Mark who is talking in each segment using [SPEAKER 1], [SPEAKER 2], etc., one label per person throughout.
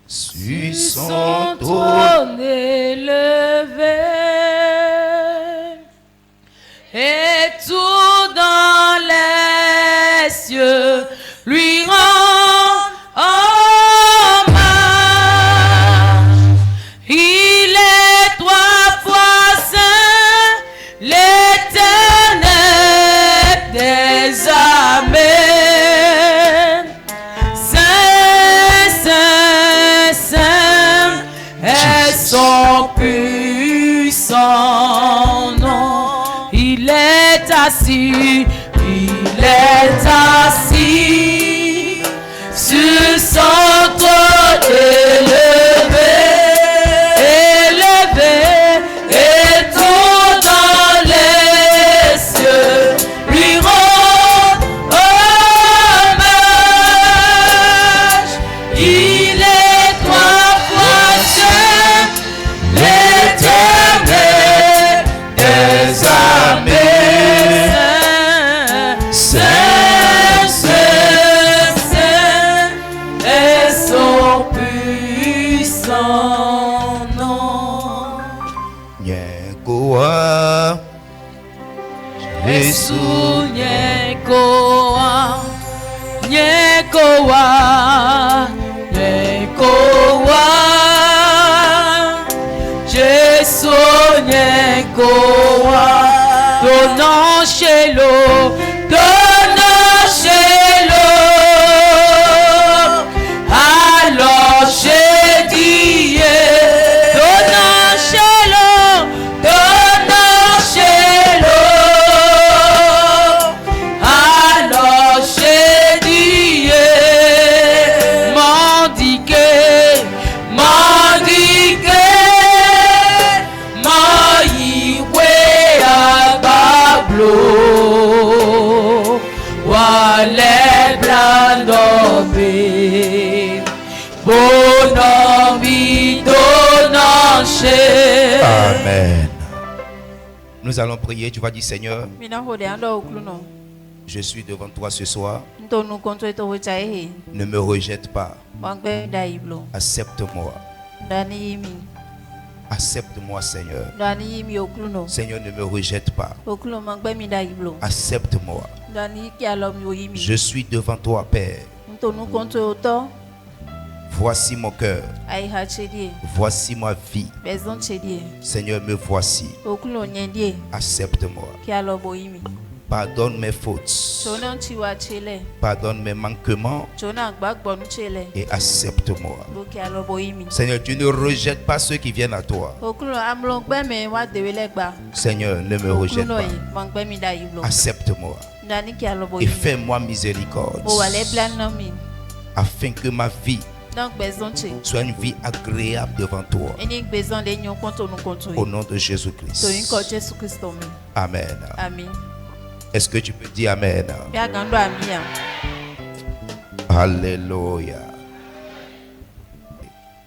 [SPEAKER 1] sur son trône
[SPEAKER 2] élevé, et tout dans les cieux lui rend hommage. Il est trois fois saint, l'Éternel des armées. Saint, saint, saint est son puissant nom. Il est assis sur son trône élevé, élevé, et tout dans les cieux lui rend hommage. Il est trois fois saint, l'Éternel des armées. Saint, saint, saint est son puissant nom.
[SPEAKER 1] Nyegoa
[SPEAKER 2] Jésus, Nyegoa, Nyegoa, Nyegoa. Jésus, Nyegoa, donnant chez l'eau, donnant chez l'eau. Alors j'ai dit, donnant chez l'eau, donnant chez l'eau. Alors j'ai dit, mendiquer, mendiquer, maïwe à Bablo. Wale blandombe, bonombi donanche.
[SPEAKER 1] Amen. Nous allons prier. Tu vas dire, Seigneur, je suis devant toi ce soir. Ne me rejette pas. Accepte-moi. Accepte-moi, Seigneur. Seigneur, ne me rejette pas. Accepte-moi. Je suis devant toi, Père. Voici mon cœur. Voici ma vie. Seigneur, me voici. Accepte-moi. Pardonne mes fautes. Pardonne mes manquements. Et accepte-moi. Seigneur, tu ne rejettes pas ceux qui viennent à toi. Seigneur, ne me rejette pas. Accepte-moi. Et fais-moi miséricorde. Afin que ma vie soit une vie agréable devant toi. Au nom de Jésus-Christ. Amen. Est-ce que tu peux dire Amen? Alléluia.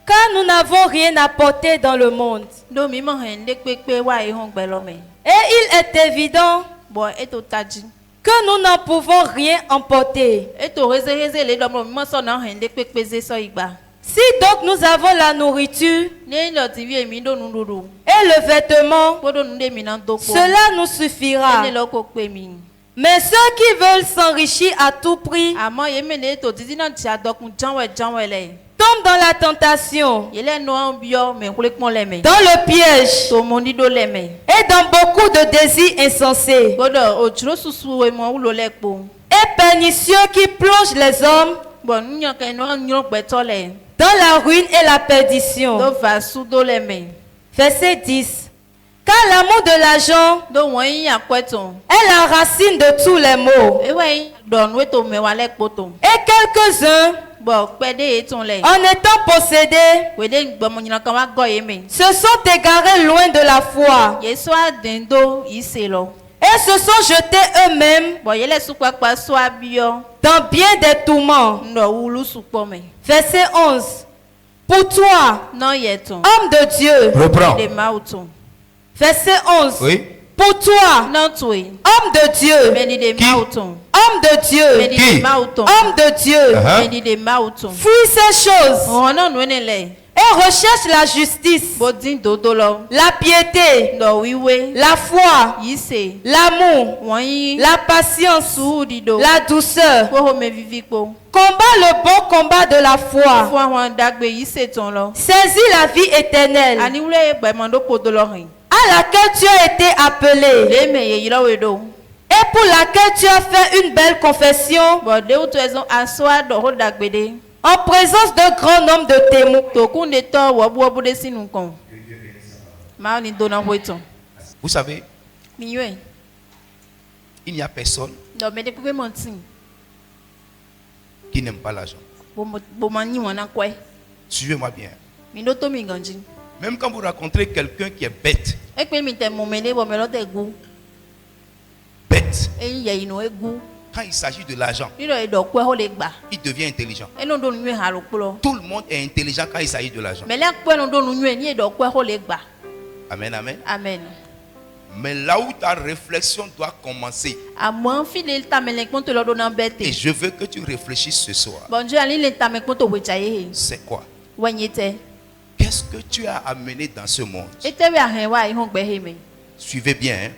[SPEAKER 3] Car nous n'avons rien apporté dans le monde. Et il est évident que nous n'en pouvons rien emporter. Si donc nous avons la nourriture et le vêtement, cela nous suffira. Mais ceux qui veulent s'enrichir à tout prix tombent dans la tentation, dans le piège et dans beaucoup de désirs insensés et pernicieux qui plongent les hommes dans la ruine et la perdition. Verset 10. Car l'amour de l'argent est la racine de tous les maux. Et quelques-uns, en étant possédés, se sont égarés loin de la foi et se sont jetés eux-mêmes dans bien des tourments. Verset 11. Pour toi, homme de Dieu.
[SPEAKER 1] Reprends.
[SPEAKER 3] Verset 11.
[SPEAKER 1] Oui.
[SPEAKER 3] Pour toi, homme de Dieu, homme de Dieu, homme de Dieu, fuis ces choses et recherche la justice, la piété, la foi, l'amour, la patience, la douceur. Combat le bon combat de la foi. Saisis la vie éternelle à laquelle tu as été appelé et pour laquelle tu as fait une belle confession en présence d'un grand nombre de témoins.
[SPEAKER 1] Vous savez, il n'y a personne qui n'aime pas l'argent. Suivez-moi bien. Même quand vous rencontrez quelqu'un qui est bête, quand il s'agit de l'argent, il devient intelligent. Tout le monde est intelligent quand il s'agit de l'argent. Amen, amen.
[SPEAKER 3] Amen.
[SPEAKER 1] Mais là où ta réflexion doit commencer, et je veux que tu réfléchisses ce soir, c'est quoi? Qu'est-ce que tu as amené dans ce monde? Suivez bien, hein?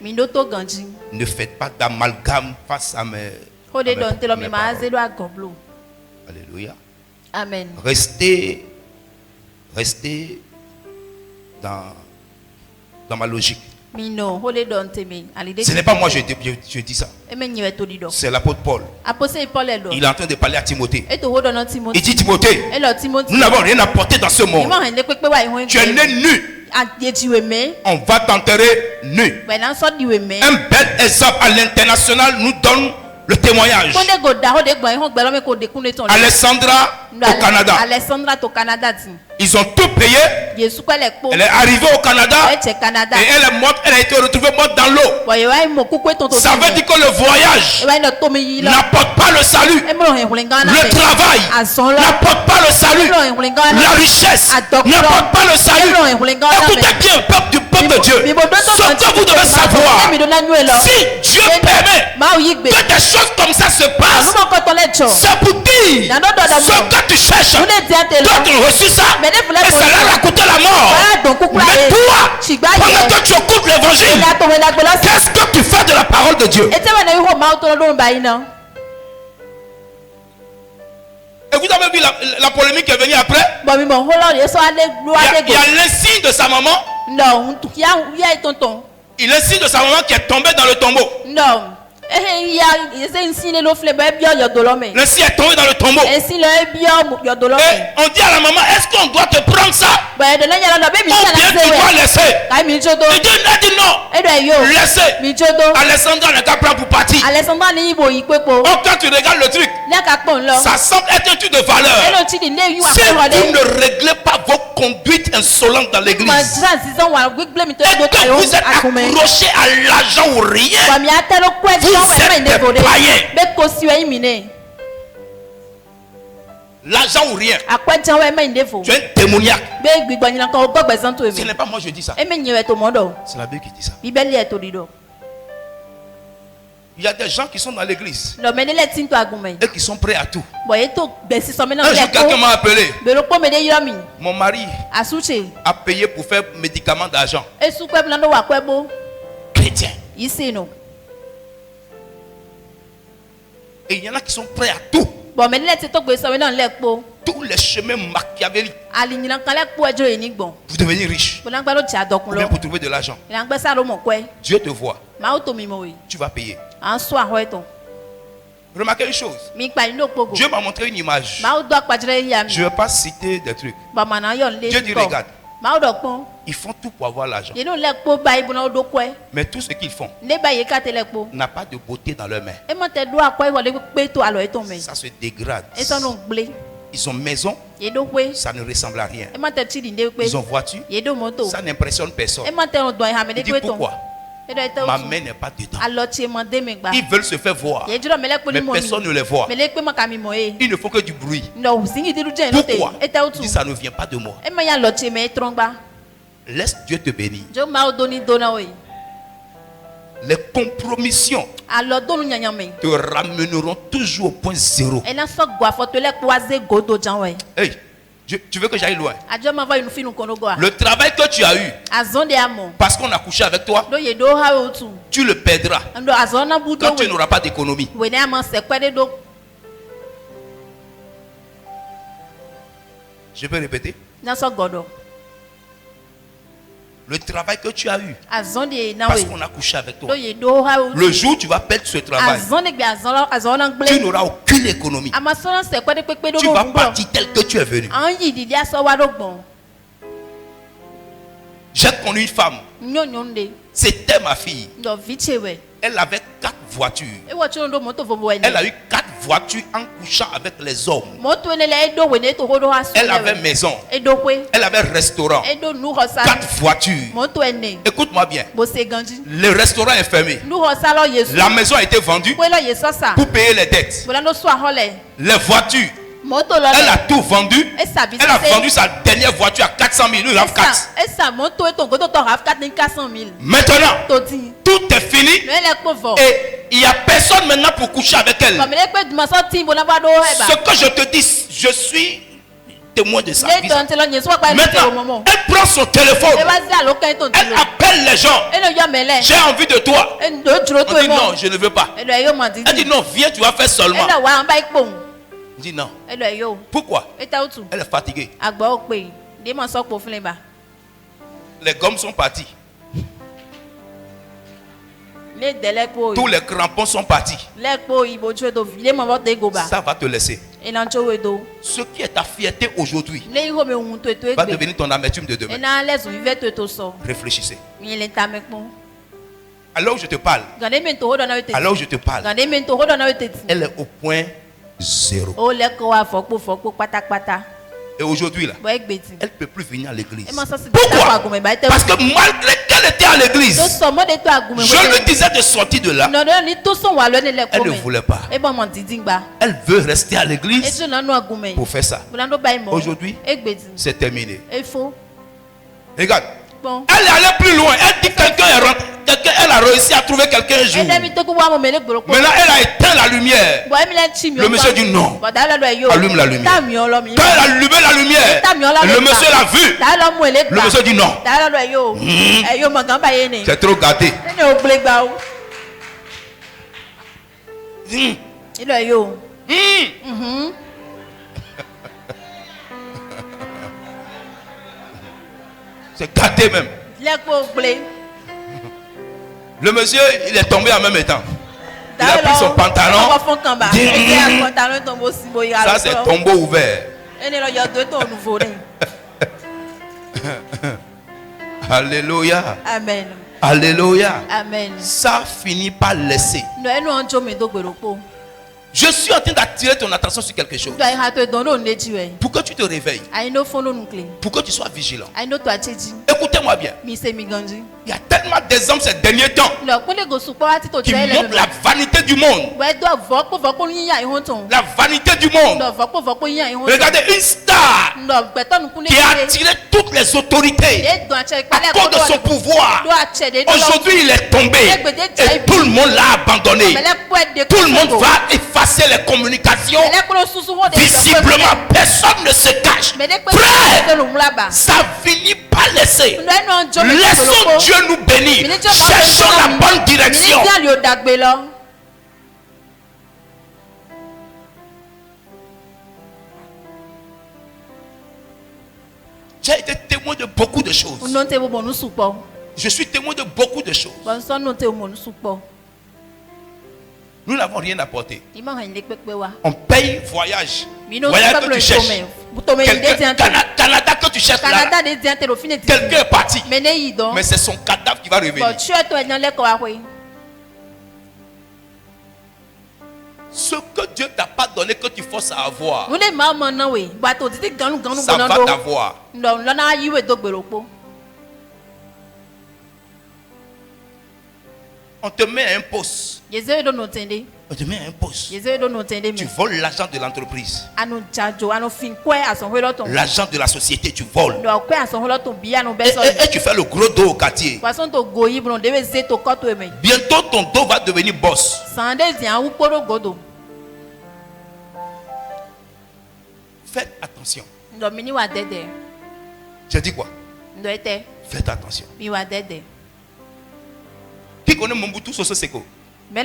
[SPEAKER 1] Ne faites pas d'amalgame face à mes paroles. Alléluia.
[SPEAKER 3] Amen.
[SPEAKER 1] Restez dans ma logique. Ce n'est pas moi je dis ça. C'est l'apôtre Paul. Il est en train de parler à Timothée. Il dit Timothée, nous n'avons rien apporté dans ce monde. Tu es né nu. On va t'enterrer nu. Un bel exemple à l'international nous donne le témoignage. Alessandra au Canada. Ils ont tout payé. Elle est arrivée au Canada et elle est morte. Elle a été retrouvée morte dans l'eau. Ça veut dire que le voyage n'apporte pas le salut. Le travail n'apporte pas le salut. La richesse n'apporte pas le salut. Écoutez bien, peuple de Dieu. Ce que vous devez savoir, si Dieu permet que des choses comme ça se passent, c'est pour dire ce que tu cherches. D'autres ont reçu ça. Et ça leur a coûté la mort. Mais toi, pendant que tu écoutes l'évangile, qu'est-ce que tu fais de la parole de Dieu? Et vous avez vu la polémique qui est venue après? Il y a l'insigne de sa maman. Il l'insigne de sa maman qui est tombé dans le tombeau. L'insigne est tombé dans le tombeau. Et on dit à la maman, est-ce qu'on doit te prendre ça? Ou bien tu dois laisser? Il dit non. Laissez. Alessandra n'est qu'à prendre pour partir. Quand tu regardes le truc, ça semble être un truc de valeur. Si vous ne réglez pas vos conduites insolentes dans l'église, et que vous êtes accroché à l'argent ou rien, vous êtes des païens. L'argent ou rien. Tu es un démoniaque. Ce n'est pas moi je dis ça. C'est la Bible qui dit ça. Il y a des gens qui sont dans l'église et qui sont prêts à tout. Un jour, quelqu'un m'a appelé. Mon mari a payé pour faire médicaments d'argent. Chrétien. Et il y en a qui sont prêts à tout. Tous les chemins machiavéliques pour devenir riche. Ou bien pour trouver de l'argent. Dieu te voit. Tu vas payer. Remarquez une chose. Dieu m'a montré une image. Je ne vais pas citer des trucs. Dieu dit regarde. Ils font tout pour avoir l'argent. Mais tout ce qu'ils font n'a pas de beauté dans leurs mains. Ça se dégrade. Ils ont maison, ça ne ressemble à rien. Ils ont voiture, ça n'impressionne personne. Il dit pourquoi? Ma main n'est pas dedans. Ils veulent se faire voir, mais personne ne les voit. Ils ne font que du bruit. Pourquoi? Il dit ça ne vient pas de moi. Laisse Dieu te bénir. Les compromissions te ramèneront toujours au point zéro. Hey, tu veux que j'aille loin? Le travail que tu as eu, parce qu'on a couché avec toi, tu le perdras quand tu n'auras pas d'économie. Je peux répéter? Le travail que tu as eu, parce qu'on a couché avec toi, le jour où tu vas perdre ce travail, tu n'auras aucune économie. Tu vas partir tel que tu es venu. J'ai connu une femme, c'était ma fille. Elle avait 4 voitures. Elle a eu 4 voitures en couchant avec les hommes. Elle avait maison. Elle avait restaurant. 4 voitures. Écoute-moi bien. Le restaurant est fermé. La maison a été vendue pour payer les dettes. Les voitures. Elle a tout vendu. Elle a vendu sa dernière voiture à 400 000. Nous avons 4. Maintenant, tout est fini. Et il n'y a personne maintenant pour coucher avec elle. Ce que je te dis, je suis témoin de ça. Maintenant, elle prend son téléphone. Elle appelle les gens. J'ai envie de toi. On dit non, je ne veux pas. Elle dit non, viens, tu vas faire seulement. Je dis non. Pourquoi? Elle est fatiguée. Les gommes sont partis. Tous les crampons sont partis. Ça va te laisser. Ce qui est ta fierté aujourd'hui va devenir ton amertume de demain. Réfléchissez. Alors je te parle. Alors je te parle. Elle est au point zéro. Et aujourd'hui là, elle ne peut plus venir à l'église. Pourquoi? Parce que malgré qu'elle était à l'église, je lui disais de sortir de là. Elle ne voulait pas. Elle veut rester à l'église pour faire ça. Aujourd'hui, c'est terminé. Regarde. Elle est allée plus loin. Elle dit quelqu'un est rentré. Elle a réussi à trouver quelqu'un un jour. Maintenant, elle a éteint la lumière. Le monsieur dit non. Allume la lumière. Quand elle a allumé la lumière, le monsieur l'a vu. Le monsieur dit non. C'est trop gâté. C'est gâté même. Le monsieur, il est tombé en même temps. Il a pris son pantalon. Ça, c'est tombeau ouvert. Alléluia.
[SPEAKER 3] Amen.
[SPEAKER 1] Alléluia.
[SPEAKER 3] Amen.
[SPEAKER 1] Ça finit par laisser. Je suis en train d'attirer ton attention sur quelque chose. Pour que tu te réveilles. Pour que tu sois vigilant. Écoutez-moi bien. Il y a tellement d'exemples ces derniers temps qui montrent la vanité du monde. La vanité du monde. Regardez une star qui a attiré toutes les autorités à cause de son pouvoir. Aujourd'hui, il est tombé et tout le monde l'a abandonné. Tout le monde va effacer les communications. Visiblement, personne ne se cache. Frère, ça finit par laisser. Laissons Dieu nous bénir. Cherchons la bonne direction. J'ai été témoin de beaucoup de choses. Je suis témoin de beaucoup de choses. Nous n'avons rien apporté. On paye voyage. Voyage que tu cherches. Canada que tu cherches là. Quelqu'un est parti. Mais c'est son cadavre qui va revenir. Ce que Dieu t'a pas donné, que tu forces à avoir, ça va t'avoir. On te met à un poste. On te met un poste. Tu voles l'argent de l'entreprise. L'argent de la société, tu voles. Et tu fais le gros dos au quartier. Bientôt, ton dos va devenir boss. Faites attention. J'ai dit quoi? Faites attention. Qui connaît Mobutu Sese Seko? Qui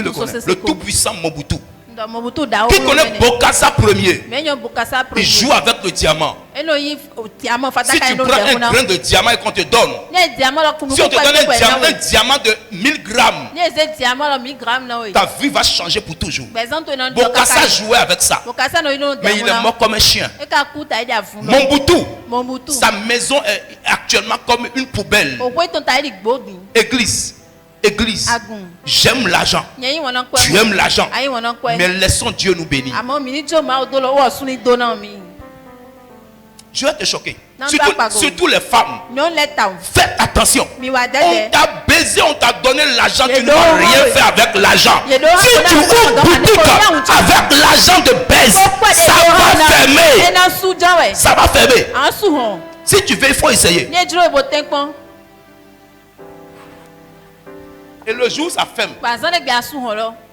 [SPEAKER 1] le connaît? Le tout-puissant Mobutu. Qui connaît Bokassa Premier? Il joue avec le diamant. Si tu prends un grain de diamant et qu'on te donne, si on te donne un diamant de 1000 grammes, ta vie va changer pour toujours. Bokassa jouait avec ça, mais il est mort comme un chien. Mobutu, sa maison est actuellement comme une poubelle. Église, j'aime l'argent. Tu aimes l'argent. Mais laissons Dieu nous bénir. Je vais te choquer. Surtout les femmes. Faites attention. On t'a baisé, on t'a donné l'argent. Tu ne vas rien faire avec l'argent. Si tu ouvres boutique avec l'argent de baise, ça va fermer. Ça va fermer. Si tu veux, il faut essayer. Et le jour ça ferme,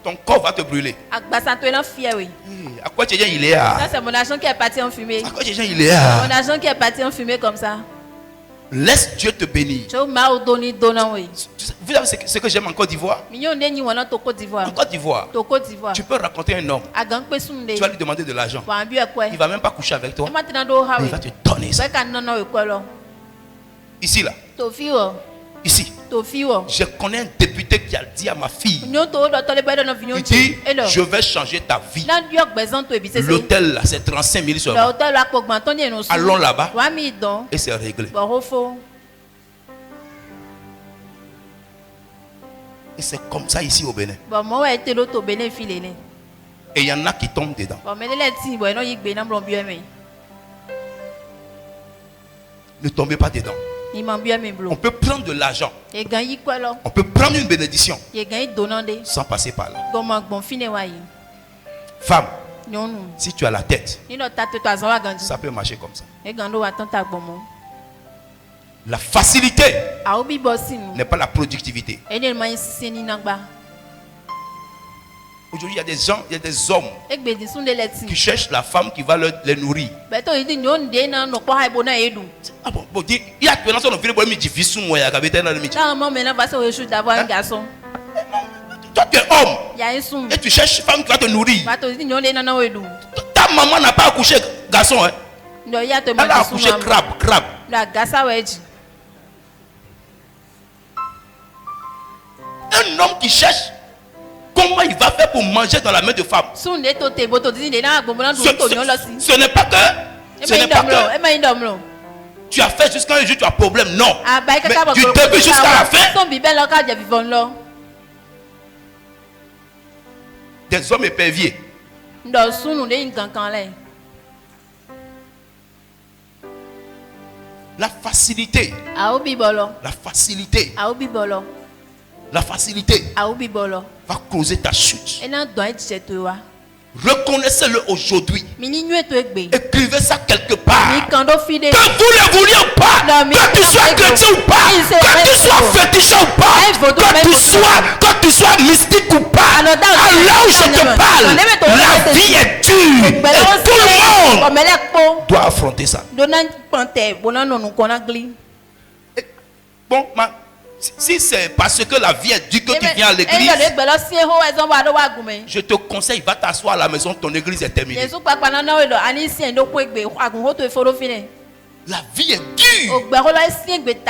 [SPEAKER 1] ton corps va te brûler. À quoi tu es il est là?
[SPEAKER 3] Ça c'est mon argent qui est parti en fumée.
[SPEAKER 1] À quoi tu es il est là?
[SPEAKER 3] Mon argent qui est parti en fumée comme ça.
[SPEAKER 1] Laisse Dieu te bénir. Vous savez ce que j'aime en Côte d'Ivoire? En Côte d'Ivoire, tu peux raconter un homme. Tu vas lui demander de l'argent. Il ne va même pas coucher avec toi. Il va te donner ça. Ici là. Ici. Je connais un député qui a dit à ma fille, il dit, je vais changer ta vie. L'hôtel là, c'est 35 000 seulement. Allons là-bas et c'est réglé. Et c'est comme ça ici au Bénin. Et il y en a qui tombent dedans. Ne tombez pas dedans. On peut prendre de l'argent. On peut prendre une bénédiction sans passer par là. Femme, si tu as la tête, ça peut marcher comme ça. La facilité n'est pas la productivité. Aujourd'hui, il y a des gens, il y a des hommes qui cherchent la femme qui va les nourrir. Ah bon, il y a maintenant on vient difficile moi ya kabeta na limite. Toi tu es homme et tu cherches une femme qui va te nourrir. Ta maman n'a pas accouché garçon hein. Elle a accouché crabe. Un homme qui cherche comment il va faire pour manger dans la main de femme? Ce n'est pas que tu as fait jusqu'à un jour tu as problème, non. Mais du début jusqu'à la fin, des hommes éperviers. La facilité. La facilité va causer ta chute. Reconnaissez-le aujourd'hui. Écrivez ça quelque part. Que vous le vouliez ou pas, que tu sois chrétien ou pas, que tu sois féticheur ou pas, que tu sois mystique ou pas, à là où je te parle, la vie est dure. Et tout le monde doit affronter ça. Bon, si c'est parce que la vie est dure que tu viens à l'église, je te conseille, va t'asseoir à la maison, ton église est terminée. La vie est dure.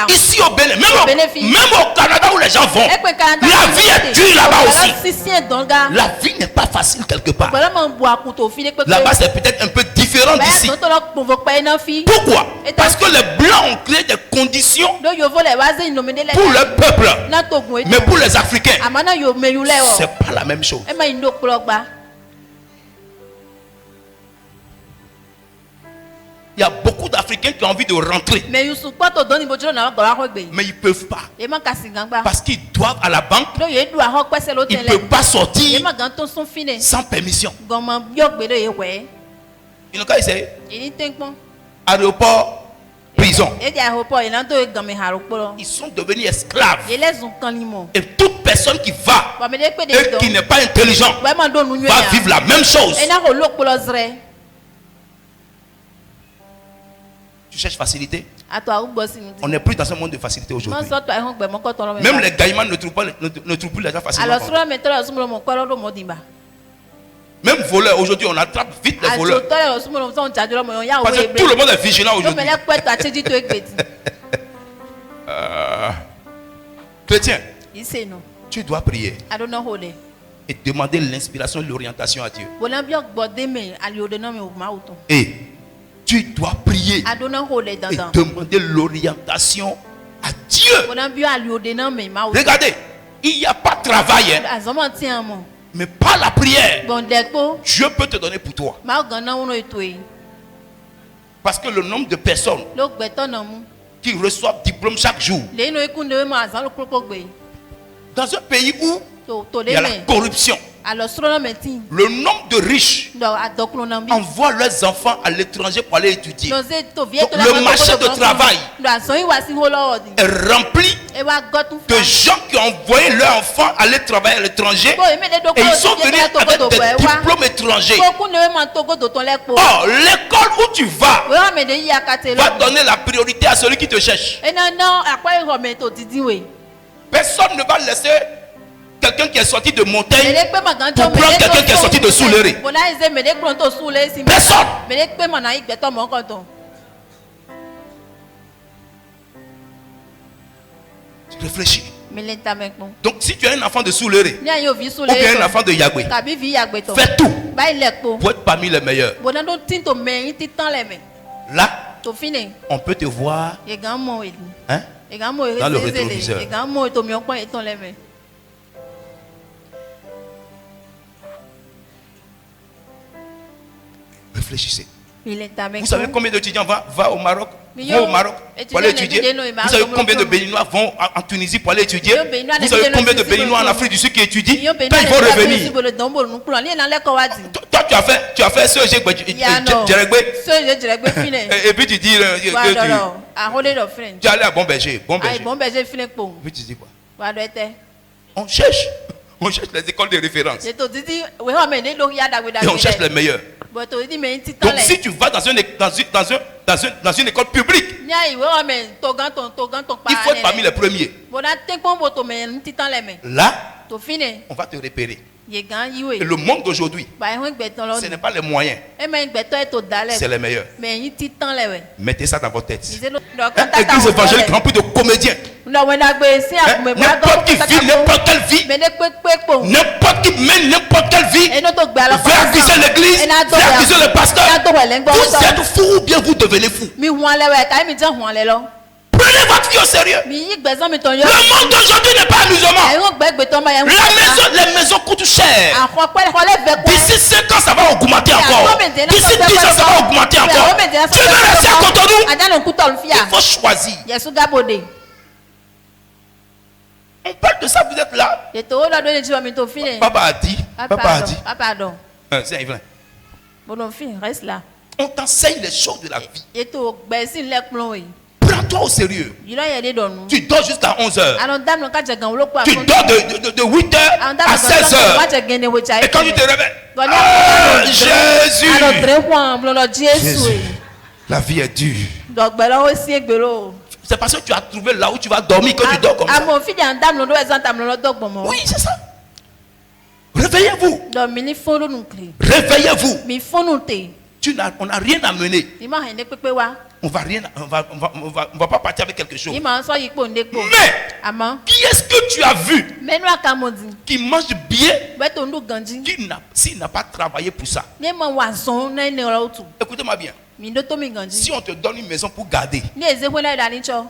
[SPEAKER 1] Ici au Bénin, même au Canada où les gens vont, la vie est dure là-bas aussi. La vie n'est pas facile quelque part. Là-bas c'est peut-être un peu différent d'ici. Pourquoi? Parce que les Blancs ont créé des conditions pour le peuple. Mais pour les Africains, c'est pas la même chose. Il y a beaucoup d'Africains qui ont envie de rentrer. Mais ils ne peuvent pas. Parce qu'ils doivent à la banque. Ils ne peuvent pas sortir sans permission. Ils n'ont qu'à essayer. Aéroport, prison. Ils sont devenus esclaves. Et toute personne qui va et qui n'est pas intelligent va vivre la même chose. Tu cherches facilité? On n'est plus dans un monde de facilité aujourd'hui. Même les gaïmans ne trouvent plus l'argent facilement. Même voleurs, aujourd'hui on attrape vite les voleurs. Parce que tout le monde est vigilant aujourd'hui. Chrétien, tu dois prier et demander l'inspiration et l'orientation à Dieu. Et tu dois prier et demander l'orientation à Dieu. Regardez, il n'y a pas de travail. Mais par la prière, Dieu peut te donner pour toi. Parce que le nombre de personnes qui reçoivent diplôme chaque jour, dans un pays où il y a la corruption, le nombre de riches envoient leurs enfants à l'étranger pour aller étudier. Donc, le marché de travail est rempli de gens qui ont envoyé leurs enfants aller travailler à l'étranger et ils sont venus avec des diplômes étrangers. Or, l'école où tu vas va donner la priorité à celui qui te cherche. Personne ne va laisser quelqu'un qui est sorti de montagne pour prendre quelqu'un qui est sorti de Souléré. Personne. Tu réfléchis. Donc si tu as un enfant de Souléré ou bien un enfant de Yagwé, fais tout pour être parmi les meilleurs. Là, on peut te voir, hein, dans le rétroviseur. Réfléchissez. Vous savez combien d'étudiants vont au Maroc pour aller étudier? Vous savez combien de Béninois vont en Tunisie pour aller étudier? Vous savez combien de Béninois en Afrique du Sud qui étudient? Quand ils vont revenir, toi tu as fait ce et puis tu dis tu es allé à Bon Berger. Puis tu dis quoi? On cherche les écoles de référence et on cherche les meilleurs. Donc si tu vas dans une école publique, il faut être parmi les premiers. Là, on va te repérer. Et le monde d'aujourd'hui, ce n'est pas les moyens, c'est les meilleurs. Mettez ça dans votre tête. Église évangélique remplie de comédiens. N'importe qui vit n'importe quelle vie, n'importe qui mène n'importe quelle vie, veut accuser l'église, veut accuser le pasteur. Vous êtes fou ou bien vous devenez fou. Prenez votre vie au sérieux. Le monde d'aujourd'hui n'est pas amusement. Les maisons coûtent cher. D'ici 5 ans, ça va augmenter encore. D'ici 10 ans, ça va augmenter encore. Tu veux rester à Cotonou? Il faut choisir. On parle de ça, vous êtes là. Papa a dit. C'est Yvelin.
[SPEAKER 3] Reste là.
[SPEAKER 1] On t'enseigne les choses de la vie. Prends-toi au sérieux. Tu dors jusqu'à 11h. Tu dors de 8h à 16h. Et quand tu te réveilles, Jésus, la vie est dure. C'est parce que tu as trouvé là où tu vas dormir que tu dors comme ça. Oui, c'est ça. Réveillez-vous. Réveillez-vous. On n'a rien à mener. On va pas partir avec quelque chose. Mais qui est-ce que tu as vu qui mange bien, s'il n'a pas travaillé pour ça? Écoutez-moi bien. Si on te donne une maison pour garder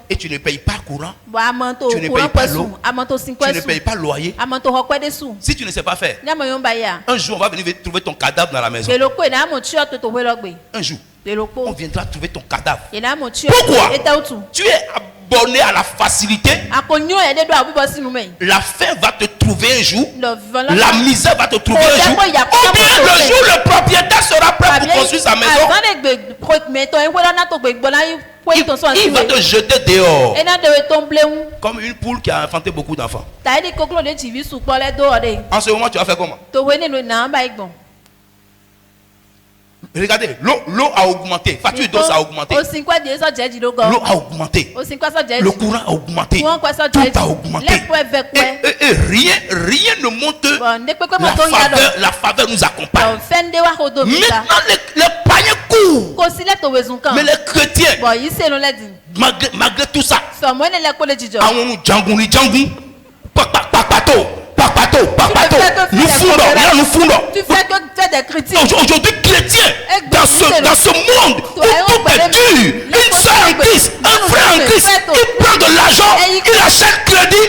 [SPEAKER 1] et tu ne payes pas courant, tu ne payes pas l'eau, tu ne payes pas loyer, si tu ne sais pas faire, un jour on va venir trouver ton cadavre dans la maison. Un jour. on viendra trouver ton cadavre. Pourquoi? Tu es abonné à la facilité. La faim va te trouver un jour. La misère va te trouver un jour. Ou bien le jour le propriétaire sera prêt pour construire sa maison, il va te jeter dehors. Comme une poule qui a enfanté beaucoup d'enfants. En ce moment, tu vas faire comment? Regardez, l'eau a augmenté. Facture d'eau a augmenté. L'eau a augmenté. Le courant a augmenté. Tout a augmenté. Et rien ne monte. La faveur nous accompagne. Maintenant, les païens courent. Mais les chrétiens, malgré tout ça, nous fondons. Aujourd'hui, chrétien, dans ce monde où tout est dur, une soeur en Christ, un frère en Christ, qui prend de l'argent, il achète crédit.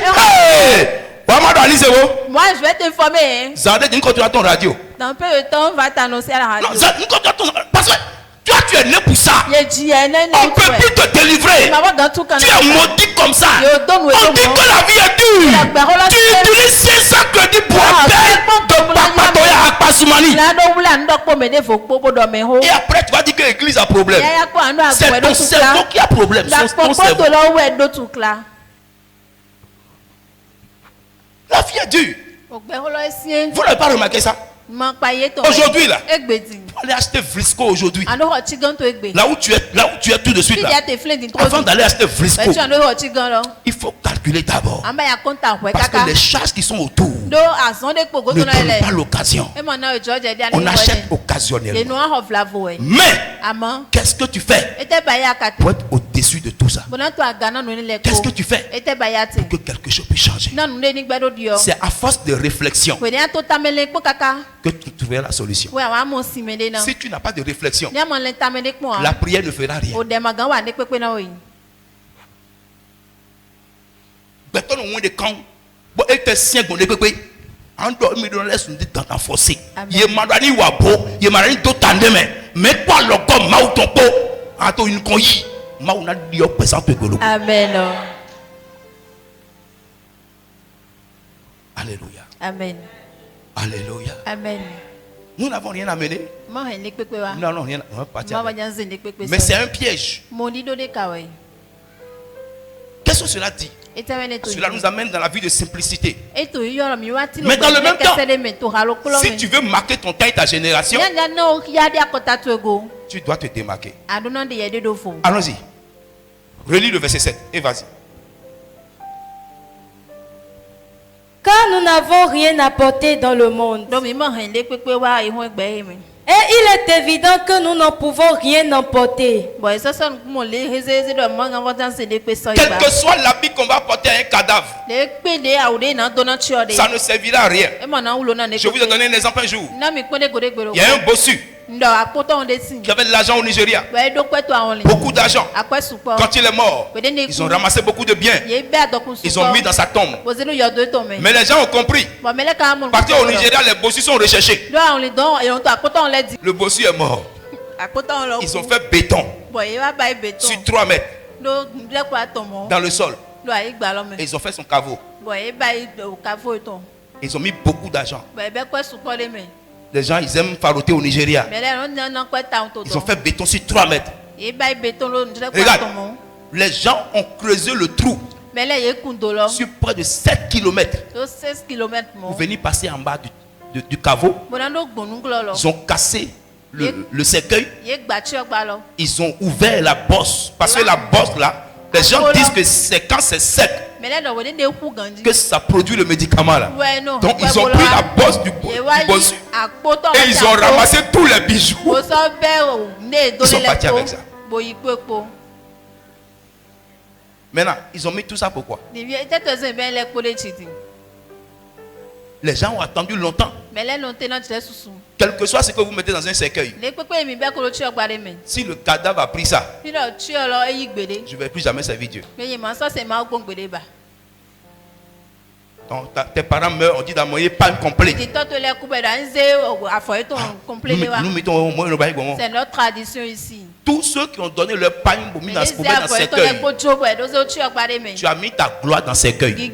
[SPEAKER 3] Moi, je vais t'informer.
[SPEAKER 1] Zardé, tu continues ton radio.
[SPEAKER 3] Dans peu de temps, on va t'annoncer à la radio.
[SPEAKER 1] Parce que toi, tu es né pour ça. On ne peut plus te délivrer. Tu es maudit comme ça. On dit que la vie est dure. Tu utilises 500 crédits pour un père de Papatoya à Pasumani. Et après, tu vas dire que l'église a problème. C'est ton cerveau qui a problème. La vie est dure. Vous n'avez pas remarqué ça? Aujourd'hui là, pour aller acheter Vrisco aujourd'hui, là où tu es tout de suite là, avant d'aller acheter Vrisco, il faut calculer d'abord, parce que les charges qui sont autour ne donnent pas l'occasion. On achète occasionnellement. Mais qu'est-ce que tu fais pour être au-dessus de tout ça? Qu'est-ce que tu fais pour que quelque chose puisse changer? C'est à force de réflexion que tu trouveras la solution. Si tu n'as pas de réflexion, la prière ne fera rien.
[SPEAKER 3] Amen.
[SPEAKER 1] Alléluia.
[SPEAKER 3] Amen.
[SPEAKER 1] Alléluia.
[SPEAKER 3] Amen.
[SPEAKER 1] Nous n'avons rien à mener. Nous n'avons rien à partir. Mais c'est un piège. Qu'est-ce que cela dit? Cela nous amène dans la vie de simplicité. Mais dans le même temps, si tu veux marquer ton temps et ta génération, tu dois te démarquer. Allons-y. Relis le verset 7 et vas-y.
[SPEAKER 3] Car nous n'avons rien apporté dans le monde. Et il est évident que nous n'en pouvons rien emporter.
[SPEAKER 1] Quel que soit l'habit qu'on va apporter à un cadavre, ça ne servira à rien. Je vous ai donné un exemple un jour. Il y a un bossu qui avait de l'argent au Nigeria, beaucoup d'argent. Quand il est mort, ils ont ramassé beaucoup de biens, ils ont mis dans sa tombe. Mais les gens ont compris, parce qu'au Nigeria les bossus sont recherchés. Le bossu est mort. Ils ont fait béton sur 3 mètres dans le sol. Et ils ont fait son caveau. Ils ont mis beaucoup d'argent. Les gens, ils aiment faroter au Nigeria. Ils ont fait béton sur 3 mètres. Regarde, les gens ont creusé le trou sur près de 7 km. Vous venez passer en bas du caveau. Ils ont cassé le cercueil. Ils ont ouvert la bosse. Parce que la bosse là, les gens disent que c'est quand c'est sec que ça produit le médicament là. Donc ils ont pris la bosse du bossu et ils ont ramassé tous les bijoux. Ils sont partis avec ça. Maintenant, ils ont mis tout ça pourquoi? Les gens ont attendu longtemps. Quel que soit ce que vous mettez dans un cercueil, si le cadavre a pris ça, je ne vais plus jamais servir Dieu. Tes parents meurent, on dit d'amener pas complet. Nous mettons
[SPEAKER 3] c'est notre tradition ici.
[SPEAKER 1] Tous ceux qui ont donné leur pain pour mettre dans cercueil. Tu as mis ta gloire dans cercueil.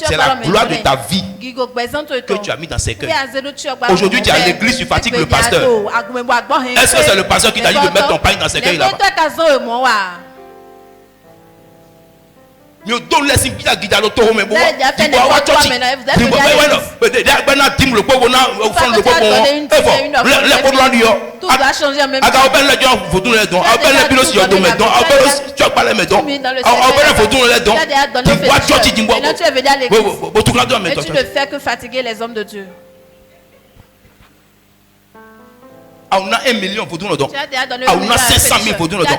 [SPEAKER 1] C'est la gloire de ta vie que tu as mis dans cercueil. Aujourd'hui, tu es à l'église, tu fatigues le pasteur. Est-ce que c'est le pasteur qui t'a dit de mettre ton pain dans cercueil là-bas?
[SPEAKER 3] Tout doit changer en même temps. Et tu ne fais que fatiguer les hommes de Dieu.
[SPEAKER 1] On a 1 million pour tout le don. On a 500 000 pour tout le don.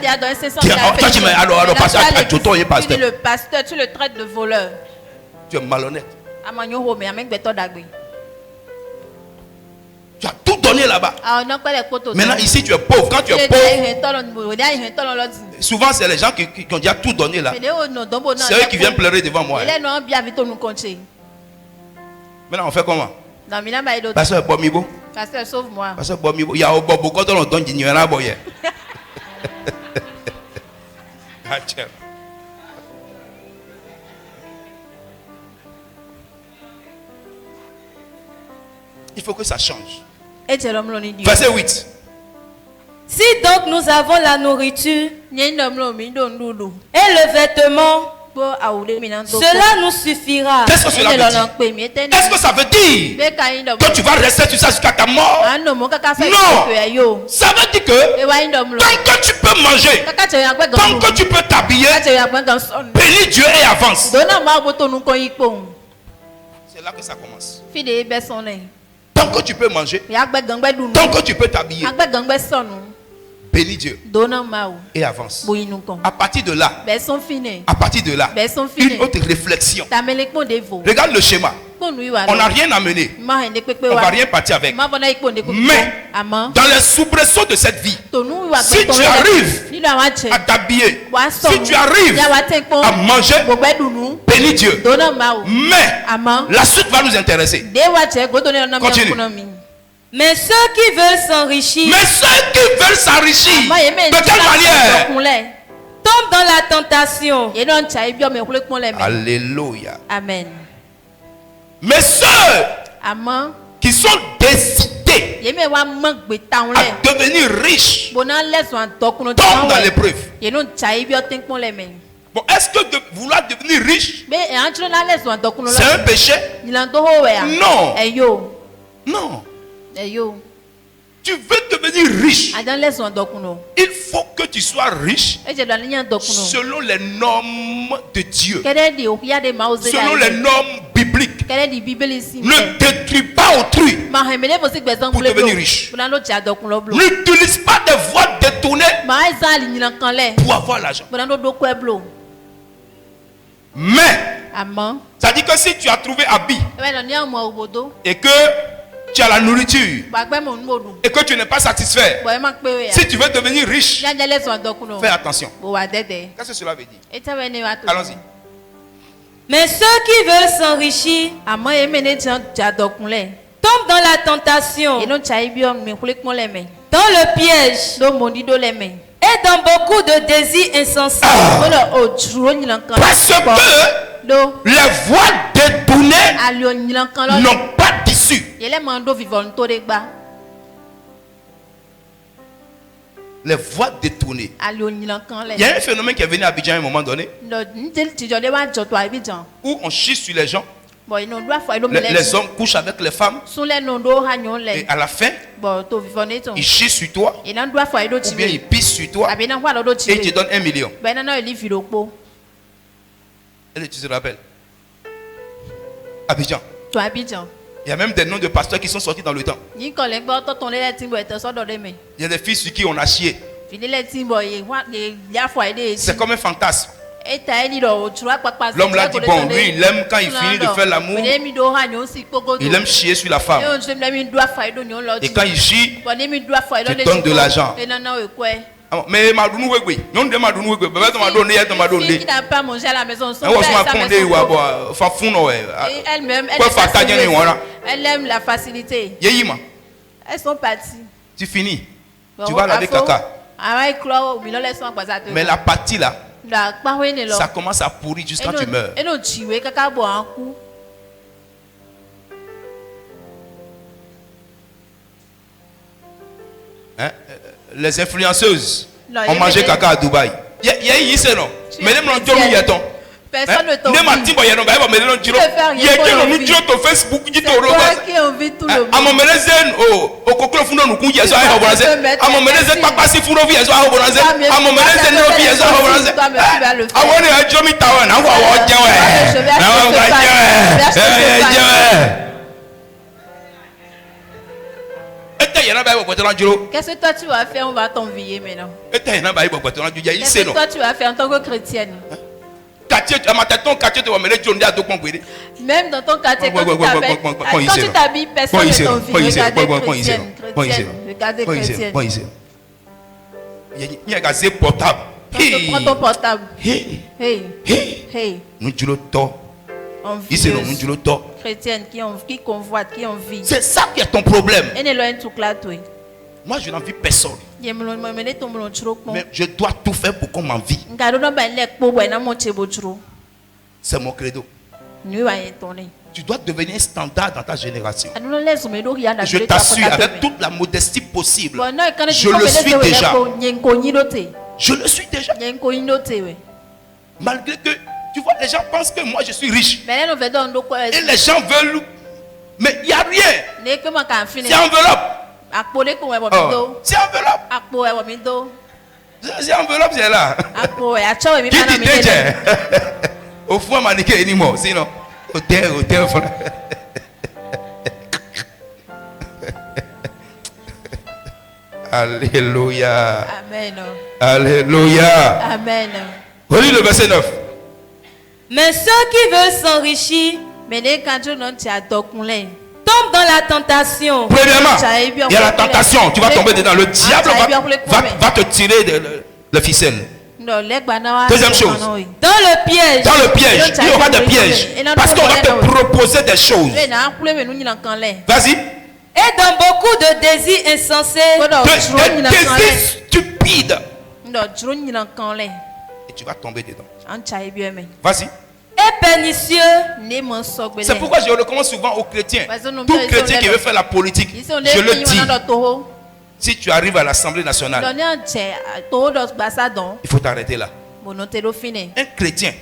[SPEAKER 3] Le pasteur, tu le traites de voleur.
[SPEAKER 1] Tu es malhonnête. Tu as tout donné là-bas. Maintenant ici tu es pauvre. Quand tu es pauvre, souvent c'est les gens qui ont déjà tout donné là. C'est eux qui viennent pleurer devant moi. Maintenant on fait comment? Pasteur Bomibo.
[SPEAKER 3] Pasteur, sauve-moi.
[SPEAKER 1] Pasteur Bomibo. Il y a beaucoup quand on donne d'ignorant boyer. Il faut que ça change. Verset 8.
[SPEAKER 3] Si donc nous avons la nourriture et le vêtement, cela nous suffira.
[SPEAKER 1] Qu'est-ce que cela veut dire? Est-ce que ça veut dire que tu vas rester sur ça jusqu'à ta mort? Non. Ça veut dire que tant que tu peux manger, tant que tu peux t'habiller, bénis Dieu et avance. C'est là que ça commence. Tant que tu peux manger, tant que tu peux t'habiller, bénis Dieu et avance. À partir de là, une autre réflexion. Regarde le schéma. On n'a rien amené. On va rien partir avec. Mais dans les soubresauts de cette vie, si tu arrives à t'habiller, si tu arrives à manger, bénis Dieu. Mais la suite va nous intéresser. Continue.
[SPEAKER 3] Mais ceux qui veulent s'enrichir,
[SPEAKER 1] de quelle manière?
[SPEAKER 3] Tombent dans la tentation.
[SPEAKER 1] Alléluia.
[SPEAKER 3] Amen.
[SPEAKER 1] Mais ceux qui sont décidés à devenir riches tombent dans l'épreuve. Bon, est-ce que de vouloir devenir riche, c'est un péché? Non. Non. Tu veux devenir riche, il faut que tu sois riche selon les normes de Dieu, selon les normes bibliques. Ne détruis pas autrui pour devenir riche. N'utilise pas des voies détournées pour avoir l'argent. Mais ça dit que si tu as trouvé habit et que tu as la nourriture et que tu n'es pas satisfait, si tu veux devenir riche, fais attention. Qu'est-ce que cela veut dire? Allons-y.
[SPEAKER 3] Mais ceux qui veulent s'enrichir tombent dans la tentation, dans le piège et dans beaucoup de désirs insensés.
[SPEAKER 1] Parce que les voies détournées n'ont pas d'issue. Les voies détournées. Il y a un phénomène qui est venu à Abidjan à un moment donné où on chie sur les gens. Les hommes couchent avec les femmes et à la fin ils chient sur toi ou bien ils pissent sur toi et ils te donnent 1 million. Est-ce que tu te rappelles? Abidjan. Il y a même des noms de pasteurs qui sont sortis dans le temps. Il y a des filles sur qui on a chié. C'est comme un fantasme. L'homme l'a dit, bon, lui, il aime quand il finit de faire l'amour, il aime chier sur la femme. Et quand il chie, tu donnes de l'argent. Mais Madonou Wegwe, non de Madonou Wegwe, bébé de Madonou, il y a de Madonou.
[SPEAKER 3] Qui n'a pas mangé à la maison, son
[SPEAKER 1] père
[SPEAKER 3] père
[SPEAKER 1] et sa maison.
[SPEAKER 3] Elle-même, elle aime la facilité. Elles sont parties.
[SPEAKER 1] Tu finis. Tu vas laver caca. Mais la partie là, ça commence à pourrir jusqu'à tu meurs. Hein? Les influenceuses ont mangé caca à Dubaï. Il y a ici, non? Mais les gens ont dit personne ne t'en dit. Tu peux faire rien pour Facebook. C'est toi qui envie tout le monde. Qu'est-ce que toi tu vas faire? On va t'envier maintenant. Qu'est-ce que toi tu vas faire en tant que chrétienne? Même dans ton quartier, quand tu t'habilles, personne ne t'envie. Regardez chrétienne. Il y a un portable. Prends ton portable. Hey. Chrétienne qui convoite, qui envie. C'est ça qui est ton problème. Moi, je n'envie personne. Mais je dois tout faire pour qu'on m'envie. C'est mon credo. Tu dois devenir un standard dans ta génération. Je t'assure, avec toute la modestie possible, je le suis déjà. Je le suis déjà. Malgré que, tu vois, les gens pensent que moi je suis riche. Et les gens veulent, mais il n'y a rien. C'est enveloppe. C'est enveloppe. C'est enveloppe, c'est là. Qui dit danger? Au fond, maniqué anymore. Sinon, au terre. Alléluia.
[SPEAKER 3] Amen.
[SPEAKER 1] Alléluia.
[SPEAKER 3] Amen.
[SPEAKER 1] Relis le verset 9.
[SPEAKER 3] Mais ceux qui veulent s'enrichir tombent dans la tentation.
[SPEAKER 1] Premièrement, il y a la tentation. Tu vas tomber dedans. Le diable va te tirer le ficelle. Deuxième chose.
[SPEAKER 3] Dans le piège.
[SPEAKER 1] Dans le piège. Il y aura des pièges. Parce qu'on va te proposer des choses. Vas-y.
[SPEAKER 3] Et dans beaucoup de désirs insensés.
[SPEAKER 1] Des désirs stupides. Et tu vas tomber dedans. Vas-y.
[SPEAKER 3] Et pernicieux.
[SPEAKER 1] C'est pourquoi je recommande souvent aux chrétiens. Tout chrétien qui veut faire la politique, je le dis. Si tu arrives à l'Assemblée nationale, il faut t'arrêter là. Un chrétien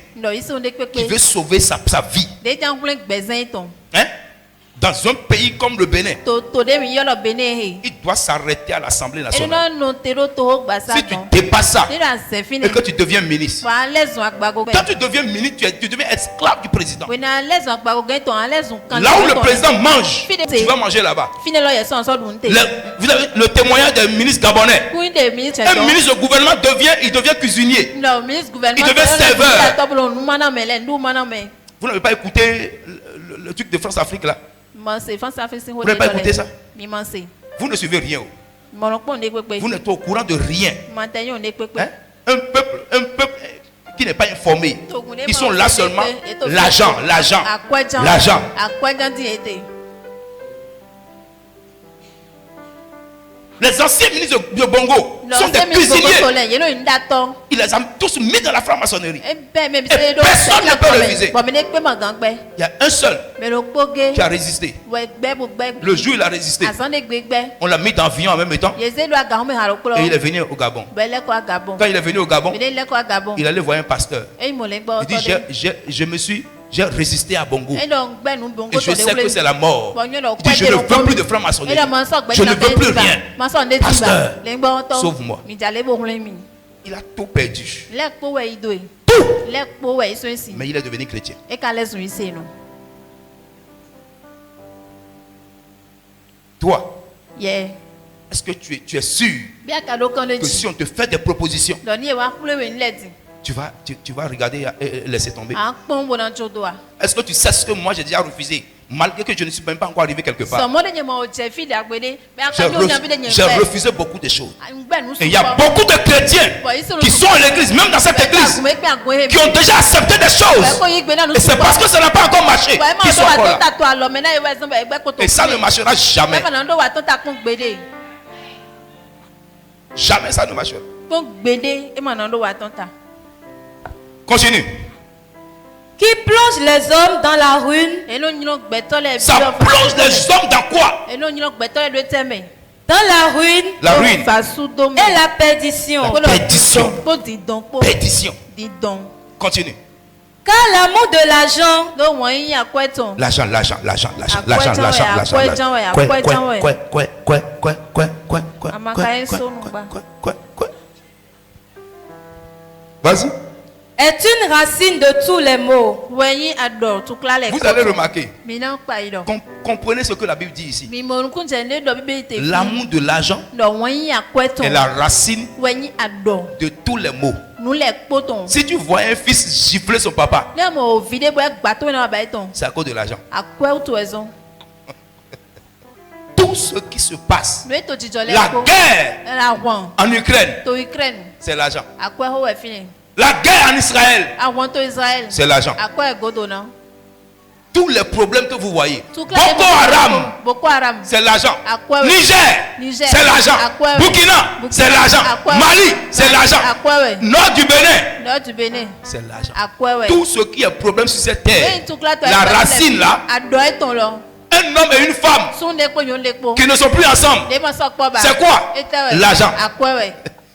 [SPEAKER 1] qui veut sauver sa vie, hein? Dans un pays comme le Bénin, il doit s'arrêter à l'Assemblée nationale. Si tu dépasses ça et que tu deviens ministre, quand tu deviens ministre, tu deviens esclave du président. Là où le président mange, tu vas manger là-bas. Vous avez le témoignage des ministres gabonais. Un ministre du gouvernement devient cuisinier. Il devient serveur. Vous n'avez pas écouté le truc de France-Afrique là? Vous n'avez pas écouté ça? Vous ne suivez rien. Vous n'êtes au courant de rien. Hein? Un peuple qui n'est pas informé. Ils sont là seulement. L'argent. Les anciens ministres de Bongo sont des cuisiniers. Ils les ont tous mis dans la franc-maçonnerie. Et personne ne peut refuser. Il y a un seul qui a résisté. Le jour où il a résisté, on l'a mis dans l'avion en même temps. Et il est venu au Gabon. Quand il est venu au Gabon, il allait voir un pasteur. Il dit, j'ai résisté à Bongo. Et je sais que c'est la mort. Il dit, je ne veux plus de franc-maçonnerie. Je ne veux plus rien. Pasteur, sauve-moi. Il a tout perdu. Tout. Mais il est devenu chrétien. Toi, est-ce que tu es sûr que si on te fait des propositions, tu vas regarder et laisser tomber? Est-ce que tu sais ce que moi j'ai déjà refusé Malgré que je ne suis même pas encore arrivé quelque part. J'ai refusé beaucoup de choses. Et il y a beaucoup de chrétiens qui sont à l'église, même dans cette église, qui ont déjà accepté des choses. Et c'est parce que ça n'a pas encore marché qu'ils sont encore là. Et ça ne marchera jamais. Jamais ça ne marchera. Continue.
[SPEAKER 3] Qui plonge les hommes dans la ruine.
[SPEAKER 1] Ça plonge les hommes dans quoi?
[SPEAKER 3] Dans la ruine.
[SPEAKER 1] La ruine.
[SPEAKER 3] Et la perdition.
[SPEAKER 1] La perdition. Perdition. Continue.
[SPEAKER 3] Car l'amour de l'argent.
[SPEAKER 1] Vas-y.
[SPEAKER 3] Est une racine de tous les maux.
[SPEAKER 1] Vous allez remarquer. Comprenez ce que la Bible dit ici. L'amour de l'argent est la racine de tous les maux. Si tu vois un fils gifler son papa, c'est à cause de l'argent. Tout ce qui se passe, la guerre en Ukraine, c'est l'argent. La guerre en Israël, c'est l'argent. Tous les problèmes que vous voyez, Boko Haram, c'est l'argent. Niger, c'est l'argent. Burkina, c'est l'argent. Mali, c'est l'argent. Nord du Bénin, c'est l'argent. Tout ce qui est problème sur cette terre, la racine là, un homme et une femme qui ne sont plus ensemble, c'est quoi? L'argent.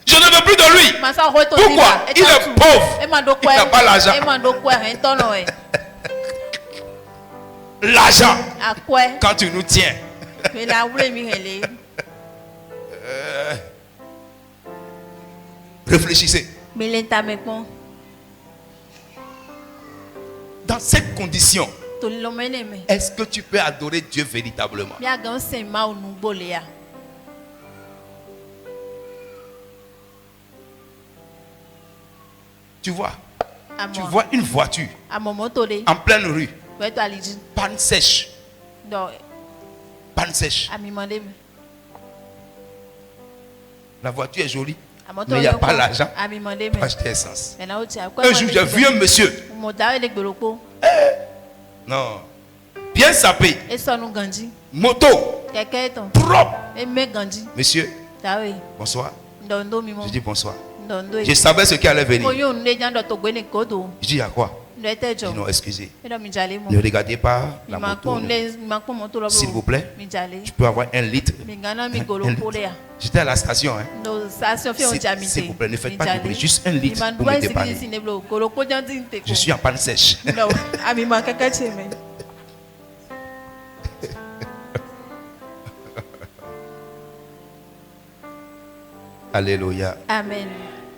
[SPEAKER 1] Je ne veux plus de lui. Pourquoi? Il est pauvre. Il n'a pas l'argent. L'argent. Quand tu nous tiens. Réfléchissez. Dans cette condition, est-ce que tu peux adorer Dieu véritablement? Tu vois une voiture en pleine rue, panne sèche. La voiture est jolie, mais il n'y a pas l'argent pour acheter essence. Un jour, j'ai vu un monsieur, non, bien sapé, moto, propre. Monsieur, bonsoir. Je dis bonsoir. Je savais ce qui allait venir. Je dis à quoi? Je dis non, excusez. Ne regardez pas la moto. S'il vous plaît, je peux avoir 1 litre. J'étais à la station. S'il vous plaît, ne faites pas de bruit. Juste 1 litre pour me dépanner. Je suis en panne sèche. Alléluia.
[SPEAKER 3] Amen.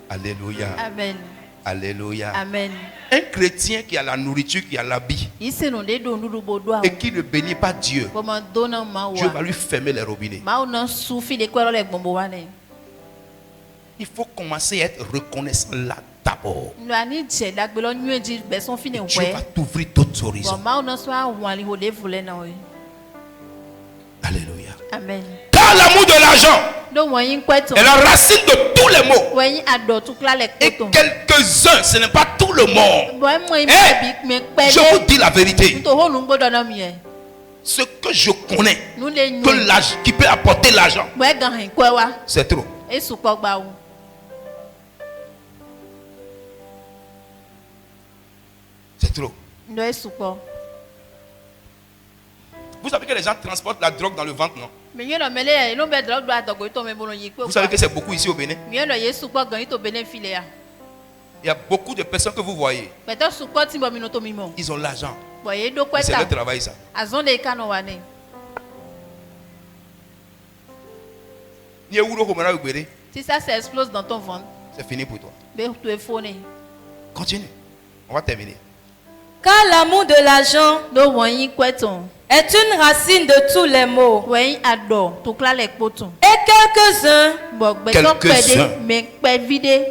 [SPEAKER 1] Alléluia.
[SPEAKER 3] Amen.
[SPEAKER 1] Alléluia.
[SPEAKER 3] Amen.
[SPEAKER 1] Un chrétien qui a la nourriture, qui a l'habit et qui ne bénit pas Dieu, Dieu va lui fermer les robinets. Il faut commencer à être reconnaissant là d'abord. Dieu va t'ouvrir d'autres horizons. Alléluia.
[SPEAKER 3] Amen.
[SPEAKER 1] Car l'amour de l'argent est la racine de tous les maux. Et quelques-uns, ce n'est pas tout le monde. Je vous dis la vérité. Ce que je connais, que l'âge qui peut apporter l'argent, c'est trop. C'est trop. Vous savez que les gens transportent la drogue dans le ventre, non? Vous savez que c'est beaucoup ici au Bénin. Il y a beaucoup de personnes que vous voyez. Ils ont l'argent. C'est leur travail, ça.
[SPEAKER 3] Si ça s'explose dans ton ventre,
[SPEAKER 1] c'est fini pour toi. Continue. On va terminer.
[SPEAKER 3] Car l'amour de l'argent est une racine de tous les maux. Et quelques-uns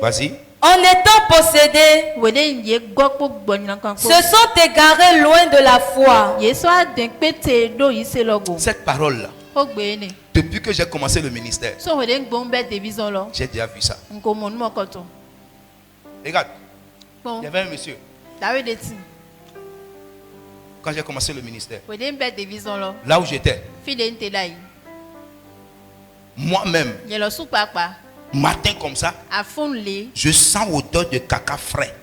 [SPEAKER 1] Vas-y.
[SPEAKER 3] en étant possédés, se sont égarés loin de la foi.
[SPEAKER 1] Cette parole-là, depuis que j'ai commencé le ministère, j'ai déjà vu ça. Regarde, il y avait un monsieur. Quand j'ai commencé le ministère, là où j'étais, moi-même, matin comme ça, je sens odeur de caca frais.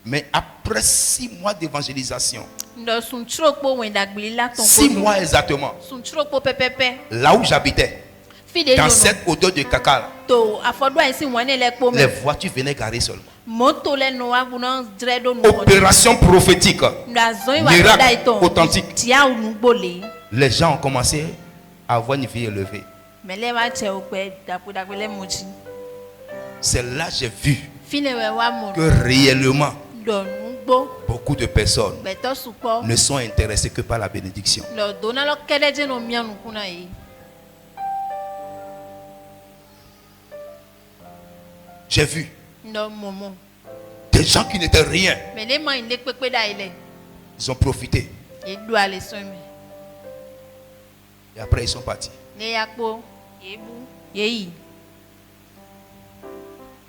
[SPEAKER 1] Mais après 6 mois d'évangélisation, 6 mois exactement, là où j'habitais, dans cette odeur de caca, les voitures venaient garer seulement. Opération prophétique, miracle authentique. Les gens ont commencé à avoir une vie élevée. C'est là que j'ai vu que réellement beaucoup de personnes ne sont intéressées que par la bénédiction. J'ai vu des gens qui n'étaient rien. Ils ont profité. Et après ils sont partis.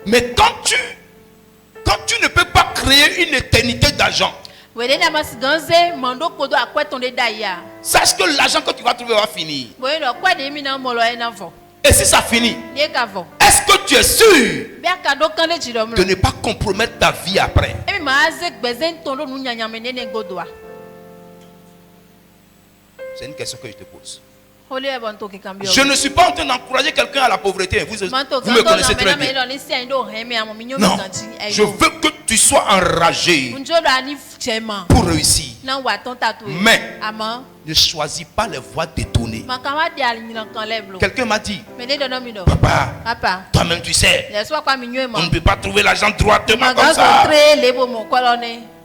[SPEAKER 1] Mais quand tu ne peux pas créer une éternité d'argent, sache que l'argent que tu vas trouver va finir. Et si ça finit, est-ce que tu es sûr de ne pas compromettre ta vie après? C'est une question que je te pose. Je ne suis pas en train d'encourager quelqu'un à la pauvreté. Vous me connaissez très bien. Non, je veux que tu sois enragé pour réussir. Mais ne choisis pas les voies détournées. Quelqu'un m'a dit, papa, toi-même tu sais, on ne peut pas trouver l'argent droitement comme ça.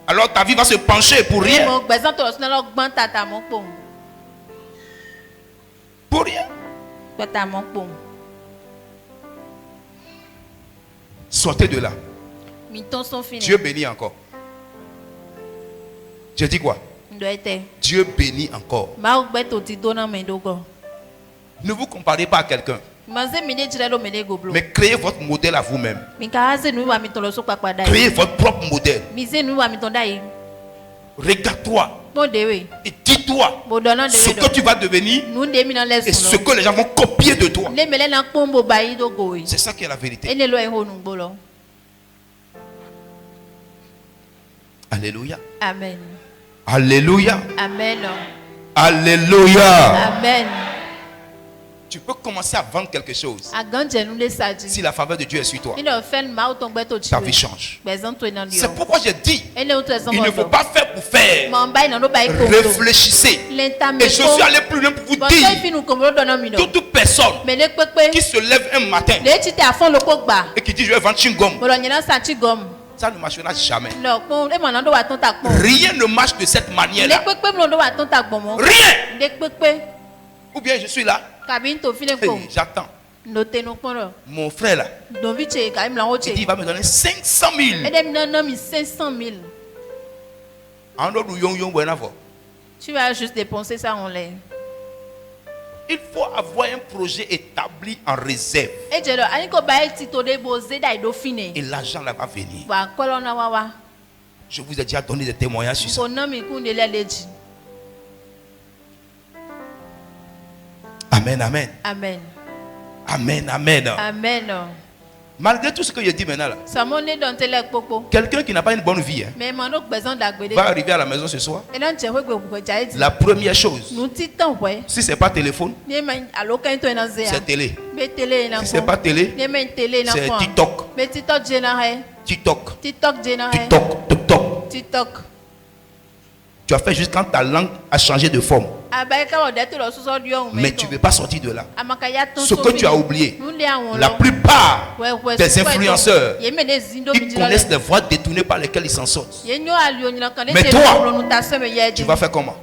[SPEAKER 1] Alors ta vie va se pencher pour rien. Pour rien. Sortez de là. Dieu bénit encore. Je dis quoi? Dieu bénit encore. Ne vous comparez pas à quelqu'un, mais créez votre modèle à vous-même. Créez votre propre modèle. Regarde-toi et dis-toi ce que tu vas devenir et ce que les gens vont copier de toi. C'est ça qui est la vérité. Alléluia.
[SPEAKER 3] Amen.
[SPEAKER 1] Alléluia.
[SPEAKER 3] Amen.
[SPEAKER 1] Alléluia.
[SPEAKER 3] Amen.
[SPEAKER 1] Tu peux commencer à vendre quelque chose. Si la faveur de Dieu est sur toi, ta vie change. C'est pourquoi j'ai dit, il ne faut pas faire pour faire. Réfléchissez. Et je suis allé plus loin pour vous dire, toute personne qui se lève un matin et qui dit je vais vendre chewing-gum, ça ne marchera jamais. Rien ne marche de cette manière-là. Rien. Ou bien je suis là. Hey, j'attends. Mon frère là, il dit il va me donner 500 000.
[SPEAKER 3] Tu vas juste dépenser ça en l'air.
[SPEAKER 1] Il faut avoir un projet établi en réserve. Et l'argent là va venir. Je vous ai déjà donné des témoignages sur ça. Amen, amen.
[SPEAKER 3] Amen.
[SPEAKER 1] Amen, amen.
[SPEAKER 3] Amen.
[SPEAKER 1] Malgré tout ce que je dis maintenant là, quelqu'un qui n'a pas une bonne vie va arriver à la maison ce soir. La première chose, si ce n'est pas téléphone, c'est télé. Si ce n'est pas télé, c'est TikTok. TikTok. TikTok. TikTok. Tu as fait juste quand ta langue a changé de forme. Mais tu ne peux pas sortir de là. Ce que tu as oublié, la plupart des influenceurs, ils connaissent les voies détournées par lesquelles ils s'en sortent. Mais toi, tu vas faire comment?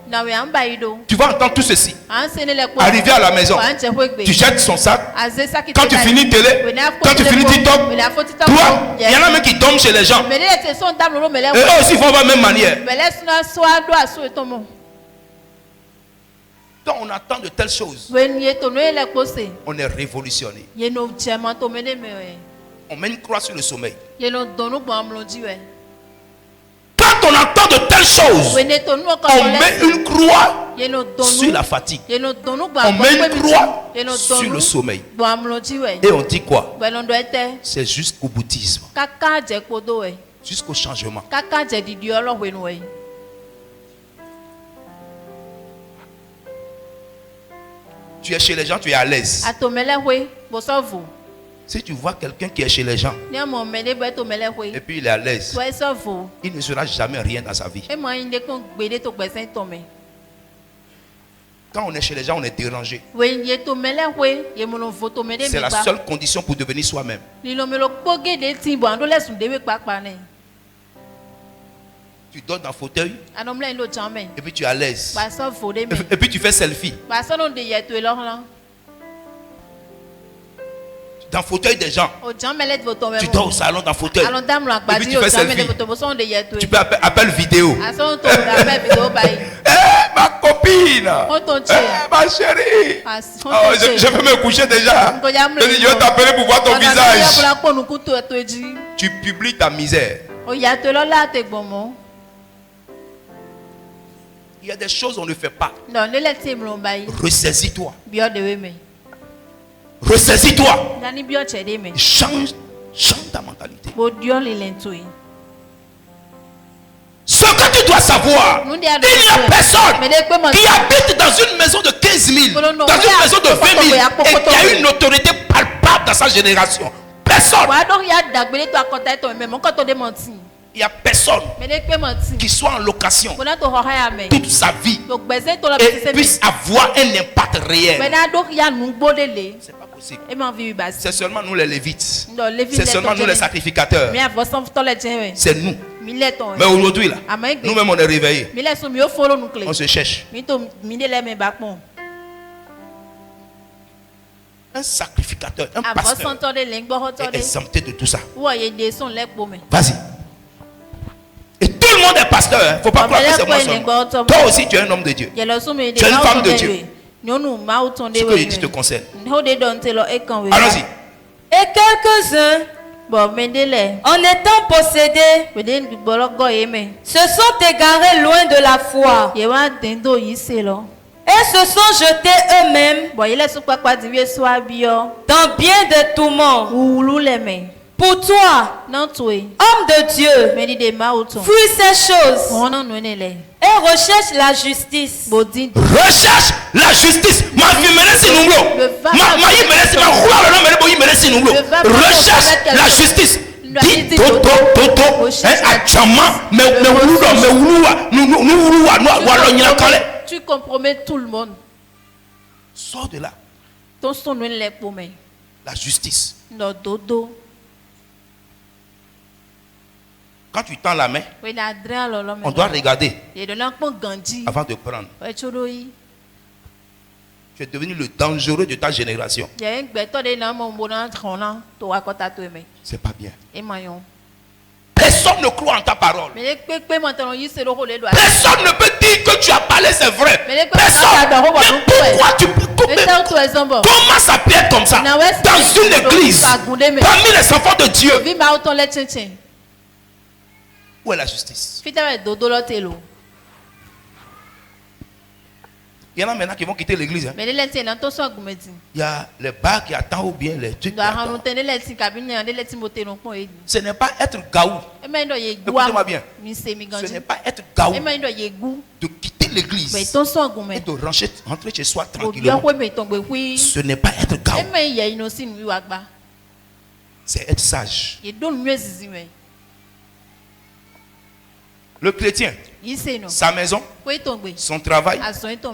[SPEAKER 1] Tu vas entendre tout ceci. Arriver à la maison, tu jettes son sac. Quand tu finis télé, quand tu finis TikTok, toi, il y en a même qui dorment chez les gens. Et eux aussi font la même manière. Quand on attend de telles choses, on est révolutionné. On met une croix sur le sommeil. Quand on attend de telles choses, on met une croix sur la fatigue. On met une croix sur le sommeil. Et on dit quoi? C'est jusqu'au bouddhisme, jusqu'au changement. Tu es chez les gens, tu es à l'aise. Si tu vois quelqu'un qui est chez les gens et puis il est à l'aise, il ne sera jamais rien dans sa vie. Quand on est chez les gens, on est dérangé. C'est la seule condition pour devenir soi-même. Tu dors dans le fauteuil et puis tu es à l'aise. Et puis tu fais selfie. Dans le fauteuil des gens. Tu dors au salon dans le fauteuil. Et puis tu fais selfie. Tu peux appeler vidéo. Ma copine. Ma chérie. Je vais me coucher déjà. Je vais t'appeler pour voir ton visage. Tu publies ta misère. Il y a des choses qu'on ne fait pas. Ressaisis-toi. Ressaisis-toi. Change ta mentalité. Ce que tu dois savoir, il n'y a personne qui habite dans une maison de 15 000, dans une maison de 20 000 et qui a une autorité palpable dans sa génération. Personne. Il n'y a personne qui soit en location toute sa vie et puisse avoir un impact réel. C'est pas possible. C'est seulement nous les Lévites. C'est seulement nous les sacrificateurs. C'est nous. Mais aujourd'hui, là, nous-mêmes on est réveillés. On se cherche. Un sacrificateur, un pasteur est exempté de tout ça. Vas-y. Et tout le monde est pasteur. Il ne faut pas croire que c'est moi seul. Toi aussi, tu es un homme de Dieu. Tu es une femme de Dieu. Ce que je dis te concerne. Allons-y.
[SPEAKER 3] Et quelques-uns, en étant possédés, se sont égarés loin de la foi. Et se sont jetés eux-mêmes dans bien des tourments. Pour toi, homme de Dieu, fuis ces choses et recherche la justice.
[SPEAKER 1] Recherche la justice. Recherche la justice. Dis
[SPEAKER 3] tu compromets tout le monde.
[SPEAKER 1] Sors de là. La justice. Quand tu tends la main, on doit regarder avant de prendre. Tu es devenu le dangereux de ta génération. C'est pas bien. Personne ne croit en ta parole. Personne ne peut dire que tu as parlé, c'est vrai. Personne. Mais pourquoi tu peux comment ça peut être comme ça dans une église, parmi les enfants de Dieu? Où est la justice? Il y en a maintenant qui vont quitter l'église. Hein? Il y a les bars qui attendent ou bien les trucs qui attendent. Ce n'est pas être gaou. Écoutez-moi bien. Ce n'est pas être gaou de quitter l'église et de rentrer chez soi tranquillement. Ce n'est pas être gaou. C'est être sage. Le chrétien, sa maison, son travail,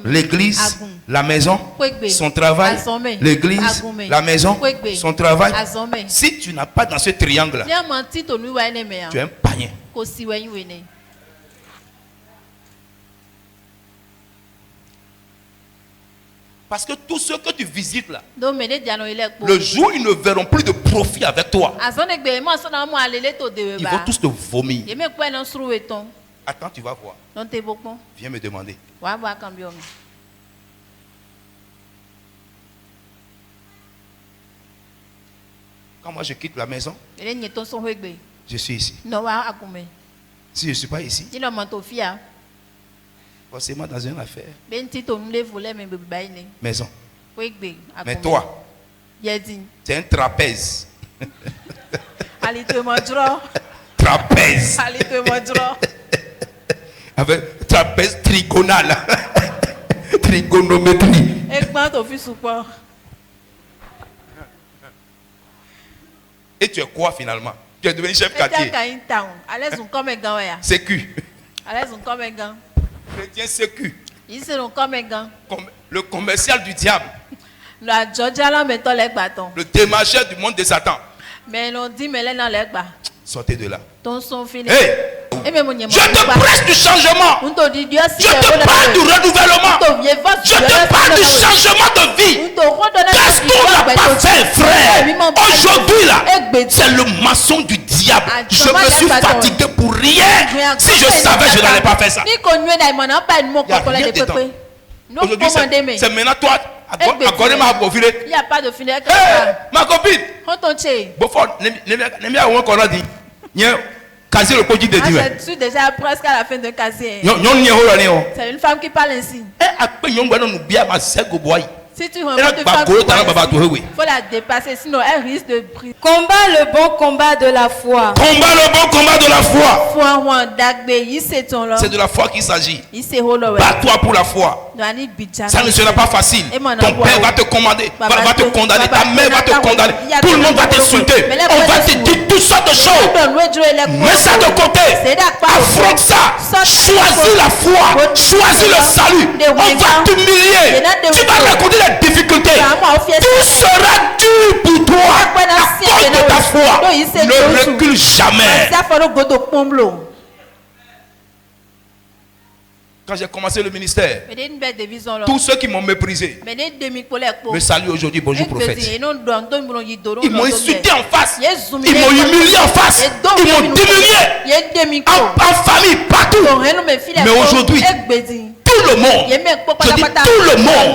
[SPEAKER 1] l'église, la maison, son travail, l'église, la maison, son travail. Si tu n'as pas dans ce triangle, tu es un païen. Parce que tous ceux que tu visites là, le jour où ils ne verront plus de profit avec toi, ils vont tous te vomir. Attends, tu vas voir. Viens me demander. Quand moi je quitte la maison, je suis ici. Si je ne suis pas ici, forcément dans une affaire. Maison. Mais toi, c'est un trapèze. Trapèze. Avec trapèze trigonal. Trigonométrie. Et tu es quoi finalement? Tu es devenu chef quartier. Sécu. Chrétien sécu. Le commercial du diable. Le démarcheur du monde de Satan. Sortez de là. Hey! Je te presse du changement. Je te parle du renouvellement. Je te parle du changement de vie. Qu'est-ce qu'on n'a pas fait, frère? Aujourd'hui là, c'est le maçon du diable. Je me suis fatigué pour rien. Si je savais, je n'allais pas faire ça. Il n'y a rien dedans. Aujourd'hui, c'est maintenant toi. Il n'y a pas de filet. Ma copine. C'est
[SPEAKER 3] déjà presque à la fin de casier. C'est une femme qui parle ainsi. Si tu rencontres une femme, il faut la dépasser, sinon elle risque de briller. Combat le bon combat de la foi.
[SPEAKER 1] Combat le bon combat de la foi.
[SPEAKER 3] C'est
[SPEAKER 1] de la foi qu'il s'agit. Bats-toi pour la foi. Ça ne sera pas facile. Ton père va te commander, va te condamner, ta mère va te condamner, tout le monde va t'insulter. On va te dire toutes sortes de choses. Mets ça de côté. Affronte ça. Choisis la foi. Choisis le salut. On va t'humilier. Tu vas rencontrer les difficultés. Tout sera dur pour toi à cause de ta foi. Ne recule jamais. Quand j'ai commencé le ministère, tous ceux qui m'ont méprisé me saluent aujourd'hui. Bonjour prophète. Ils m'ont insulté en face. Ils m'ont humilié en face. Ils m'ont diminué en famille, partout. Mais aujourd'hui, tout le monde, je dis tout le monde,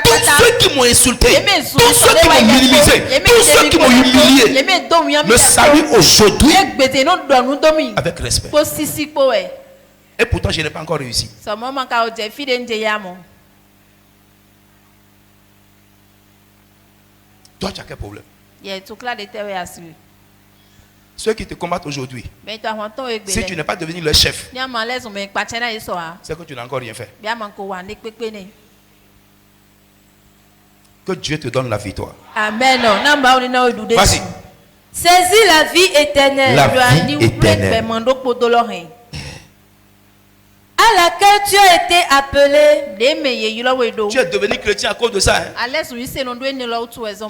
[SPEAKER 1] tous ceux qui m'ont insulté, tous ceux qui m'ont minimisé, tous ceux qui m'ont humilié, me saluent aujourd'hui avec respect. Et pourtant, je n'ai pas encore réussi. Toi, tu as quel problème? Ceux qui te combattent aujourd'hui, si tu n'es pas devenu leur chef, c'est que tu n'as encore rien fait. Que Dieu te donne la victoire.
[SPEAKER 3] Amen.
[SPEAKER 1] Vas-y.
[SPEAKER 3] Saisis la vie éternelle.
[SPEAKER 1] La vie éternelle.
[SPEAKER 3] À laquelle tu as été appelé.
[SPEAKER 1] Tu es devenu chrétien à cause de ça. Hein?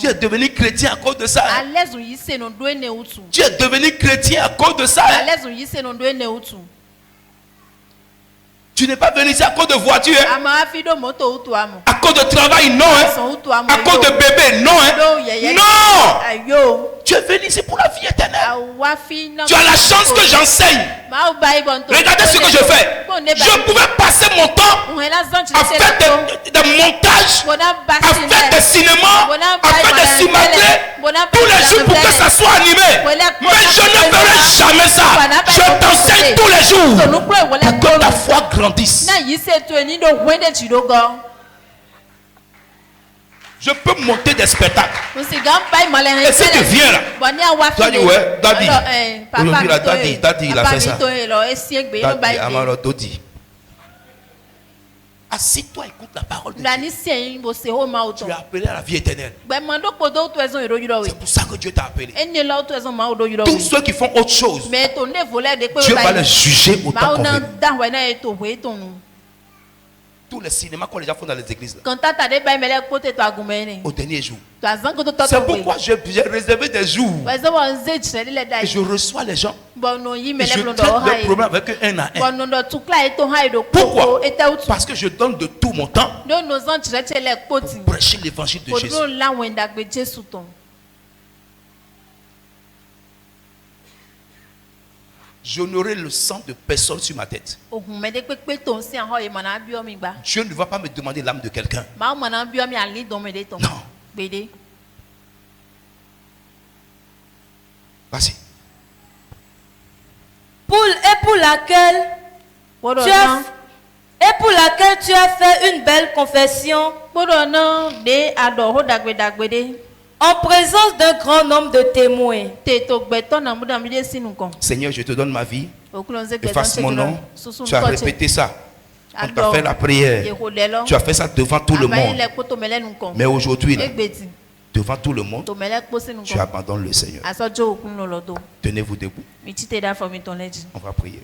[SPEAKER 1] Tu es devenu chrétien à cause de ça. Hein? Tu es devenu chrétien à cause de ça. Hein? Tu n'es pas venu ici à cause de voiture. Hein? À cause de travail, non. Hein? À cause de bébé, non. Hein? Non. Tu es venu ici pour la vie éternelle. Tu as la chance que j'enseigne. Regardez ce que je fais. Je pouvais passer mon temps à faire des montages, à faire des cinémas, à faire des simulacres tous les jours pour que ça soit animé. Mais je ne ferai jamais ça. Je t'enseigne tous les jours pour que ta foi grandisse. Je peux monter des spectacles. Et si tu viens là, tu vas dire ouais, Daddy. Aujourd'hui là, Daddy, il a fait ça. Daddy, Amaro Dodi. Assieds-toi, écoute la parole de Dieu.
[SPEAKER 2] Tu
[SPEAKER 1] es appelé à la vie éternelle. C'est pour ça que Dieu t'a appelé. Tous ceux qui font autre chose, Dieu va les juger autant qu'on veut. Tous les cinémas qu'on les a fait dans les églises là, au dernier jour. C'est pourquoi j'ai réservé des jours et je reçois les gens et je traite leurs problèmes avec eux un à un. Pourquoi? Parce que je donne de tout mon temps pour prêcher l'évangile de Jésus. Je n'aurai le sang de personne sur ma tête. Dieu ne va pas me demander l'âme de quelqu'un. Non. Vas-y.
[SPEAKER 3] Pour laquelle tu as fait une belle confession en présence d'un grand nombre de témoins.
[SPEAKER 1] Seigneur, je te donne ma vie. Efface mon nom. Tu as répété ça. On t'a fait la prière. Tu as fait ça devant tout le monde. Mais aujourd'hui, devant tout le monde, tu abandonnes le Seigneur. Tenez-vous debout. On va prier.